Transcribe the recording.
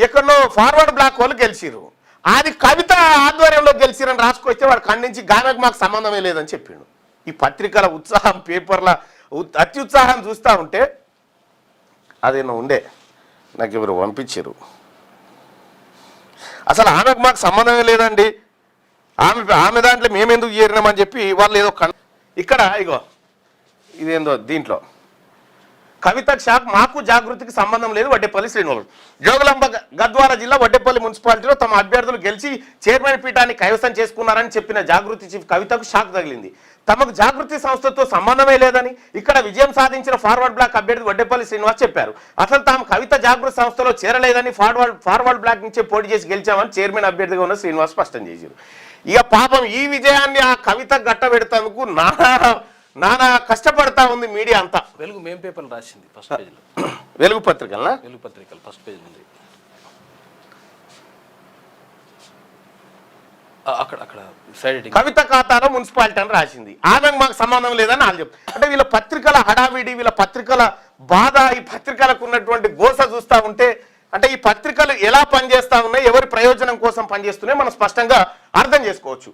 ఎక్కడో forward black వాళ్ళు గెలిచిరు, అది కవిత ఆధ్వర్యంలో గెలిచిరని రాసుకొస్తే వాడు ఖండించి గామెకు మాకు సంబంధమే లేదని చెప్పిండు. ఈ పత్రికల ఉత్సాహం, పేపర్ల అత్యుత్సాహం చూస్తూ ఉంటే అదేనో ఉండే నాకు ఎవరు పంపించారు. అసలు ఆమెకు మాకు సంబంధమే లేదండి, ఆమె దాంట్లో మేమెందుకు చేరినామని చెప్పి వాళ్ళు ఏదో ఇక్కడ ఇగో ఇదేందో దీంట్లో కవిత షాక్, మాకు జాగృతికి సంబంధం లేదు వడ్డేపల్లి శ్రీనివాస్. జోగులాంబ గద్వాల జిల్లా వడ్డేపల్లి మున్సిపాలిటీలో తమ అభ్యర్థులు గెలిచి చైర్మన్ పీఠాన్ని కైవసం చేసుకున్నారని చెప్పిన జాగృతి చీఫ్ కవితకు షాక్ తగిలింది. తమకు జాగృతి సంస్థతో సంబంధమే లేదని ఇక్కడ విజయం సాధించిన ఫార్వర్డ్ బ్లాక్ అభ్యర్థి వడ్డేపల్లి శ్రీనివాస్ చెప్పారు. అసలు తాము కవిత జాగృతి సంస్థలో చేరలేదని ఫార్వర్డ్ బ్లాక్ నుంచే పోటీ చేసి గెలిచామని చైర్మన్ అభ్యర్థిగా ఉన్న శ్రీనివాస్ స్పష్టం చేశారు. ఇక పాపం ఈ విజయాన్ని ఆ కవిత గట్టబెడతానికి నానా కష్టపడతా ఉంది మీడియా అంతా. వెలుగు మేం పేపర్లు రాసింది ఫస్ట్ పేజీలో, వెలుగు పత్రికల ఫస్ట్ పేజ్ ఉంది. అక్కడ కవిత ఖాతాలో మున్సిపాలిటీ అని రాసింది, ఆమెకు మాకు సంబంధం లేదని వాళ్ళు చెప్తారు. అంటే వీళ్ళ పత్రికల హడావిడి, వీళ్ళ పత్రికల బాధ, ఈ పత్రికలకు ఉన్నటువంటి గోస చూస్తూ ఉంటే అంటే ఈ పత్రికలు ఎలా పనిచేస్తా ఉన్నాయి, ఎవరి ప్రయోజనం కోసం పనిచేస్తున్నాయి మనం స్పష్టంగా అర్థం చేసుకోవచ్చు.